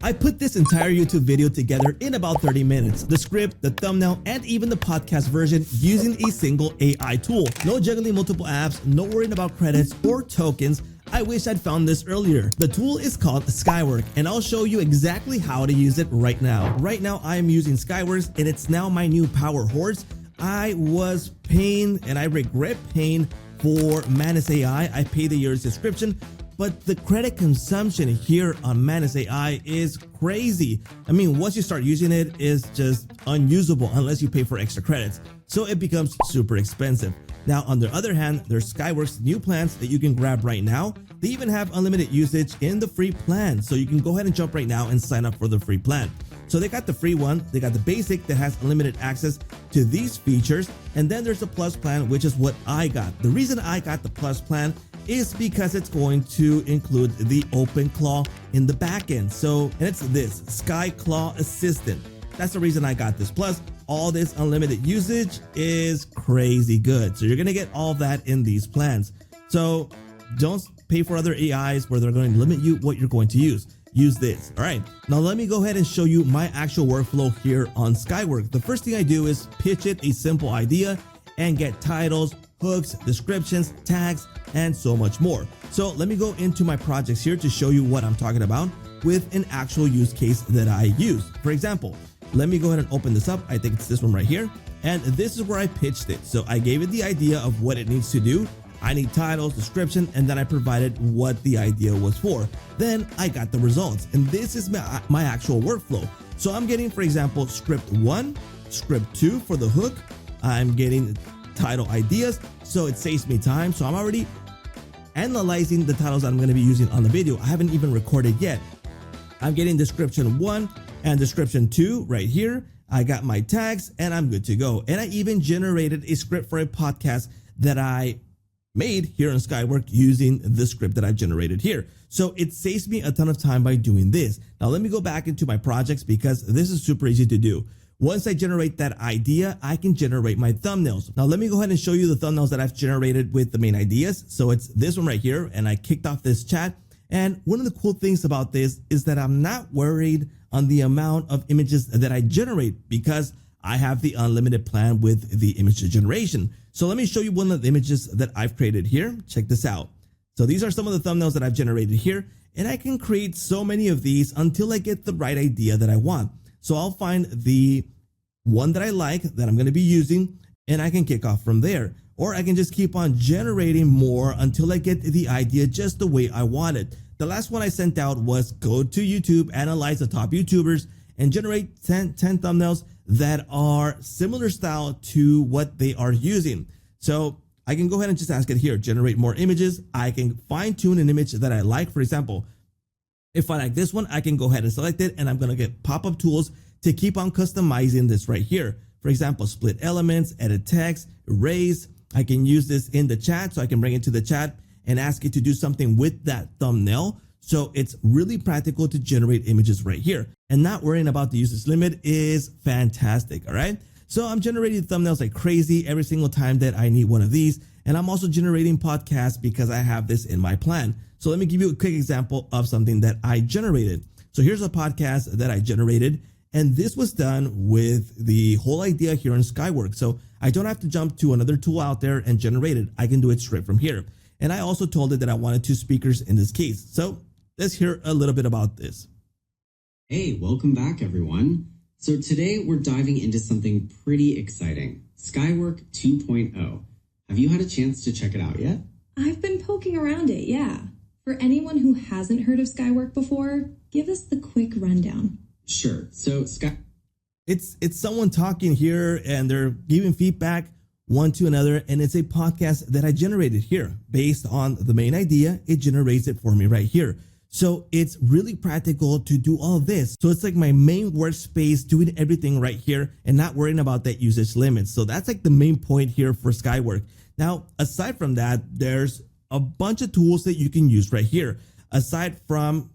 I put this entire YouTube video together in about 30 minutes. The script, the thumbnail, and even the podcast version using a single AI tool. No juggling multiple apps, no worrying about credits or tokens. I wish I'd found this earlier. The tool is called Skywork, and I'll show you exactly how to use it right now. Right now, I am using Skyworks, and it's now my new power horse. I was paying, and I regret paying for Manus AI. I paid the year's subscription, but the credit consumption here on Manus AI is crazy. I mean, once you start using it, it's just unusable unless you pay for extra credits. So it becomes super expensive. Now, on the other hand, there's Skyworks' new plans that you can grab right now. They even have unlimited usage in the free plan. So you can go ahead and jump right now and sign up for the free plan. So they got the free one, they got the basic that has unlimited access to these features. And then there's the plus plan, which is what I got. The reason I got the plus plan is because it's going to include the OpenClaw in the backend. So, and it's this SkyClaw Assistant. That's the reason I got this. Plus, all this unlimited usage is crazy good. So you're gonna get all that in these plans. So don't pay for other AIs where they're going to limit you what you're going to use. Use this. All right, now let me go ahead and show you my actual workflow here on Skywork. The first thing I do is pitch it a simple idea and get titles, hooks, descriptions, tags, and so much more. So let me go into my projects here to show you what I'm talking about with an actual use case that I use. For example, let me go ahead and open this up. I think it's this one right here. And this is where I pitched it. So I gave it the idea of what it needs to do. I need titles, description, and then I provided what the idea was for. Then I got the results. And this is my actual workflow. So I'm getting, for example, script 1, script 2 for the hook. I'm getting title ideas. So it saves me time. So I'm already analyzing the titles that I'm going to be using on the video. I haven't even recorded yet. I'm getting description 1 and description 2 right here. I got my tags and I'm good to go. And I even generated a script for a podcast that I made here on Skywork using the script that I generated here. So it saves me a ton of time by doing this. Now let me go back into my projects because this is super easy to do. Once I generate that idea, I can generate my thumbnails. Now let me go ahead and show you the thumbnails that I've generated with the main ideas. So it's this one right here, and I kicked off this chat. And one of the cool things about this is that I'm not worried on the amount of images that I generate because I have the unlimited plan with the image generation. So let me show you one of the images that I've created here. Check this out. So these are some of the thumbnails that I've generated here, and I can create so many of these until I get the right idea that I want. So I'll find the one that I like that I'm going to be using, and I can kick off from there. Or I can just keep on generating more until I get the idea just the way I want it. The last one I sent out was go to YouTube, analyze the top YouTubers, and generate 10 thumbnails that are similar style to what they are using. So I can go ahead and just ask it here, generate more images. I can fine tune an image that I like. For example, if I like this one, I can go ahead and select it, and I'm going to get pop-up tools to keep on customizing this right here. For example, split elements, edit text, erase. I can use this in the chat, so I can bring it to the chat and ask it to do something with that thumbnail. So it's really practical to generate images right here, and not worrying about the usage limit is fantastic. All right. So I'm generating thumbnails like crazy every single time that I need one of these. And I'm also generating podcasts because I have this in my plan. So let me give you a quick example of something that I generated. So here's a podcast that I generated, and this was done with the whole idea here in Skywork. So I don't have to jump to another tool out there and generate it. I can do it straight from here. And I also told it that I wanted 2 speakers in this case. So let's hear a little bit about this. Hey, welcome back, everyone. So today we're diving into something pretty exciting, Skywork 2.0. Have you had a chance to check it out yet? I've been poking around it, yeah. For anyone who hasn't heard of Skywork before, give us the quick rundown. Sure. So It's someone talking here, and they're giving feedback one to another, and it's a podcast that I generated here based on the main idea. It generates it for me right here. So it's really practical to do all of this. So it's like my main workspace, doing everything right here and not worrying about that usage limit. So that's like the main point here for Skywork. Now, aside from that, there's a bunch of tools that you can use right here. Aside from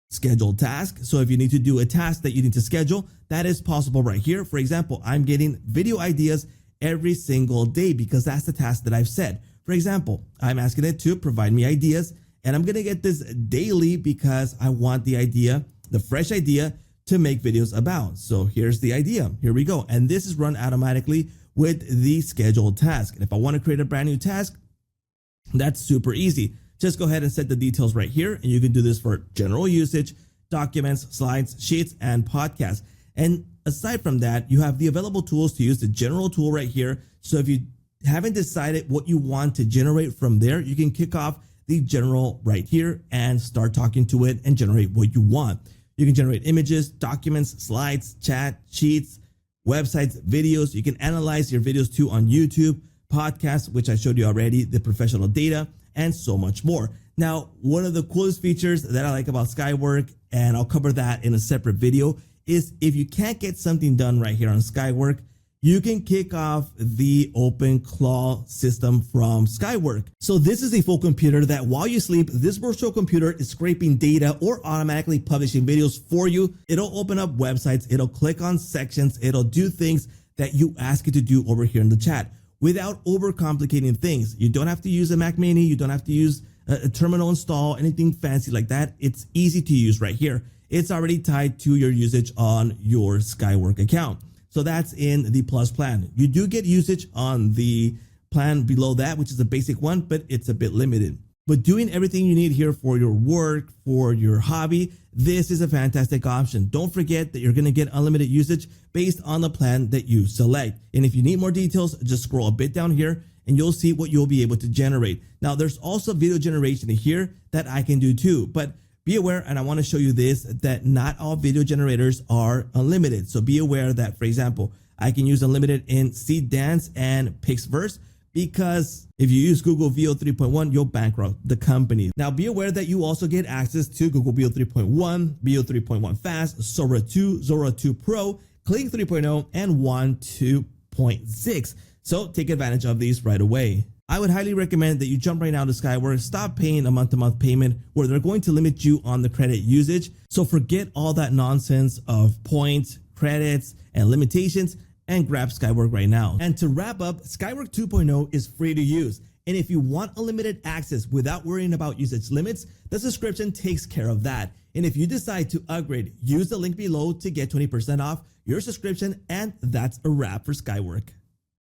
scheduled tasks. So if you need to do a task that you need to schedule, that is possible right here. For example, I'm getting video ideas every single day because that's the task that I've set. For example, I'm asking it to provide me ideas, and I'm going to get this daily because I want the idea the fresh idea to make videos about. So here's the idea. Here we go. And this is run automatically with the scheduled task. And if I want to create a brand new task, that's super easy. Just go ahead and set the details right here. And you can do this for general usage, documents, slides, sheets, and podcasts. And aside from that, you have the available tools to use the general tool right here. So if you haven't decided what you want to generate from there, you can kick off the general right here and start talking to it and generate what you want. You can generate images, documents, slides, chat, sheets, websites, videos. You can analyze your videos too on YouTube, podcasts, which I showed you already, the professional data, and so much more. Now, one of the coolest features that I like about Skywork, and I'll cover that in a separate video, is if you can't get something done right here on Skywork, you can kick off the OpenClaw system from Skywork. So this is a full computer that while you sleep, this virtual computer is scraping data or automatically publishing videos for you. It'll open up websites, it'll click on sections, it'll do things that you ask it to do over here in the chat without overcomplicating things. You don't have to use a Mac Mini, you don't have to use a terminal install, anything fancy like that. It's easy to use right here. It's already tied to your usage on your Skywork account. So that's in the Plus plan. You do get usage on the plan below that, which is the basic one, but it's a bit limited. But doing everything you need here for your work, for your hobby, this is a fantastic option. Don't forget that you're going to get unlimited usage based on the plan that you select. And if you need more details, just scroll a bit down here and you'll see what you'll be able to generate. Now, there's also video generation here that I can do too, but be aware, and I want to show you this, that not all video generators are unlimited. So be aware that, for example, I can use unlimited in Seed Dance and PixVerse, because if you use Google Veo 3.1, you'll bankrupt the company. Now be aware that you also get access to Google Veo 3.1, Veo 3.1 Fast, Sora 2, Zora 2 Pro, Kling 3.0, and One 2.6. So take advantage of these right away. I would highly recommend that you jump right now to Skywork, stop paying a month-to-month payment where they're going to limit you on the credit usage. So forget all that nonsense of points, credits, and limitations, and grab Skywork right now. And to wrap up, Skywork 2.0 is free to use. And if you want unlimited access without worrying about usage limits, the subscription takes care of that. And if you decide to upgrade, use the link below to get 20% off your subscription, and that's a wrap for Skywork.